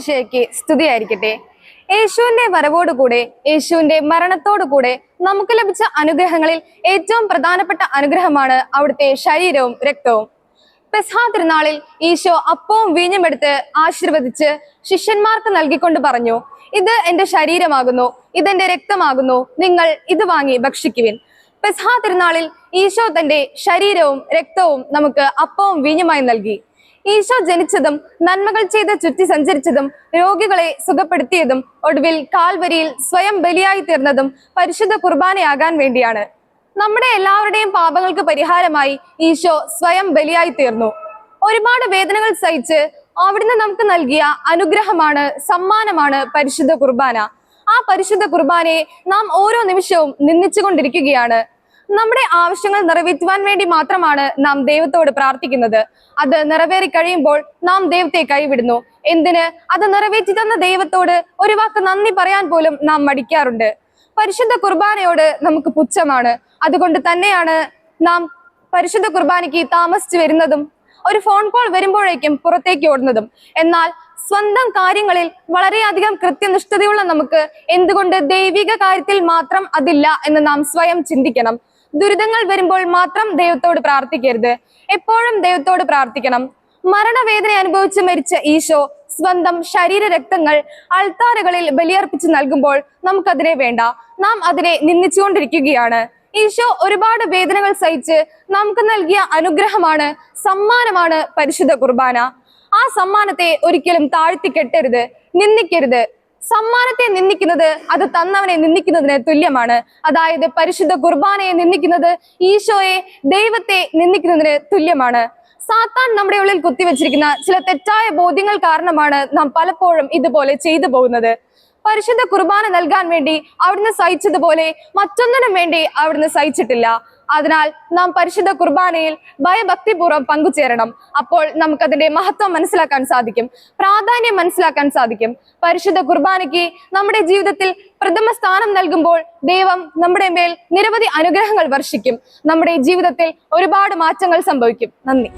മിശിഹായ്ക്ക് സ്തുതിയായിരിക്കട്ടെ. യേശുവിന്റെ വരവോടുകൂടെ, യേശുവിന്റെ മരണത്തോടുകൂടെ നമുക്ക് ലഭിച്ച അനുഗ്രഹങ്ങളിൽ ഏറ്റവും പ്രധാനപ്പെട്ട അനുഗ്രഹമാണ് അവിടുത്തെ ശരീരവും രക്തവും. പെസഹ തിരുനാളിൽ ഈശോ അപ്പവും വീഞ്ഞും എടുത്ത് ആശീർവദിച്ച് ശിഷ്യന്മാർക്ക് നൽകിക്കൊണ്ട് പറഞ്ഞു, ഇത് എന്റെ ശരീരമാകുന്നു, ഇതെന്റെ രക്തമാകുന്നു, നിങ്ങൾ ഇത് വാങ്ങി ഭക്ഷിക്കുവിൻ. പെസഹ തിരുനാളിൽ ഈശോ തന്റെ ശരീരവും രക്തവും നമുക്ക് അപ്പവും വീഞ്ഞുമായി നൽകി. ഈശോ ജനിച്ചതും നന്മകൾ ചെയ്ത് ചുറ്റി സഞ്ചരിച്ചതും രോഗികളെ സുഖപ്പെടുത്തിയതും ഒടുവിൽ കാൽവരിയിൽ സ്വയം ബലിയായി തീർന്നതും പരിശുദ്ധ കുർബാനയാകാൻ വേണ്ടിയാണ്. നമ്മുടെ എല്ലാവരുടെയും പാപങ്ങൾക്ക് പരിഹാരമായി ഈശോ സ്വയം ബലിയായി തീർന്നു. ഒരുപാട് വേദനകൾ സഹിച്ച് അവിടുന്ന് നമുക്ക് നൽകിയ അനുഗ്രഹമാണ്, സമ്മാനമാണ് പരിശുദ്ധ കുർബാന. ആ പരിശുദ്ധ കുർബാനയെ നാം ഓരോ നിമിഷവും നിന്ദിച്ചുകൊണ്ടിരിക്കുകയാണ്. നമ്മുടെ ആവശ്യങ്ങൾ നിറവേറ്റുവാൻ വേണ്ടി മാത്രമാണ് നാം ദൈവത്തോട് പ്രാർത്ഥിക്കുന്നത്. അത് നിറവേറി കഴിയുമ്പോൾ നാം ദൈവത്തെ കൈവിടുന്നു. എന്തിന്? അത് നിറവേറ്റി തന്ന ദൈവത്തോട് ഒരു വാക്ക് നന്ദി പറയാൻ പോലും നാം മടിക്കാറുണ്ട്. പരിശുദ്ധ കുർബാനയോട് നമുക്ക് പുച്ഛമാണ്. അതുകൊണ്ട് തന്നെയാണ് നാം പരിശുദ്ധ കുർബാനയ്ക്ക് താമസിച്ചു വരുന്നതും ഒരു ഫോൺ കോൾ വരുമ്പോഴേക്കും പുറത്തേക്ക് ഓടുന്നതും. എന്നാൽ സ്വന്തം കാര്യങ്ങളിൽ വളരെയധികം കൃത്യനിഷ്ഠതയുള്ള നമുക്ക് എന്തുകൊണ്ട് ദൈവിക കാര്യത്തിൽ മാത്രം അതില്ല എന്ന് നാം സ്വയം ചിന്തിക്കണം. ദുരിതങ്ങൾ വരുമ്പോൾ മാത്രം ദൈവത്തോട് പ്രാർത്ഥിക്കരുത്, എപ്പോഴും ദൈവത്തോട് പ്രാർത്ഥിക്കണം. മരണവേദന അനുഭവിച്ച് മരിച്ച ഈശോ സ്വന്തം ശരീര രക്തങ്ങൾ അൾത്താരകളിൽ ബലിയർപ്പിച്ച് നൽകുമ്പോൾ നമുക്കതിനെ വേണ്ട, നാം അതിനെ നിന്ദിച്ചുകൊണ്ടിരിക്കുകയാണ്. ഈശോ ഒരുപാട് വേദനകൾ സഹിച്ച് നമുക്ക് നൽകിയ അനുഗ്രഹമാണ്, സമ്മാനമാണ് പരിശുദ്ധ കുർബാന. ആ സമ്മാനത്തെ ഒരിക്കലും താഴ്ത്തിക്കെട്ടരുത്, നിന്ദിക്കരുത്. സമ്മാനത്തെ നിന്ദിക്കുന്നത് അത് തന്നവനെ നിന്ദിക്കുന്നതിന് തുല്യമാണ്. അതായത് പരിശുദ്ധ കുർബാനയെ നിന്ദിക്കുന്നത് ഈശോയെ, ദൈവത്തെ നിന്ദിക്കുന്നതിന് തുല്യമാണ്. സാത്താൻ നമ്മുടെ ഉള്ളിൽ കുത്തിവെച്ചിരിക്കുന്ന ചില തെറ്റായ ബോധ്യങ്ങൾ കാരണമാണ് നാം പലപ്പോഴും ഇതുപോലെ ചെയ്തു പോകുന്നത്. പരിശുദ്ധ കുർബാന നൽകാൻ വേണ്ടി അവിടുന്ന് സഹിച്ചതുപോലെ മറ്റൊന്നിനും വേണ്ടി അവിടുന്ന് സഹിച്ചിട്ടില്ല. അതിനാൽ നാം പരിശുദ്ധ കുർബാനയിൽ ഭയഭക്തിപൂർവ്വം പങ്കുചേരണം. അപ്പോൾ നമുക്കതിന്റെ മഹത്വം മനസ്സിലാക്കാൻ സാധിക്കും, പ്രാധാന്യം മനസ്സിലാക്കാൻ സാധിക്കും. പരിശുദ്ധ കുർബാനയ്ക്ക് നമ്മുടെ ജീവിതത്തിൽ പ്രഥമ സ്ഥാനം നൽകുമ്പോൾ ദൈവം നമ്മുടെ മേൽ നിരവധി അനുഗ്രഹങ്ങൾ വർഷിക്കും. നമ്മുടെ ജീവിതത്തിൽ ഒരുപാട് മാറ്റങ്ങൾ സംഭവിക്കും. നന്ദി.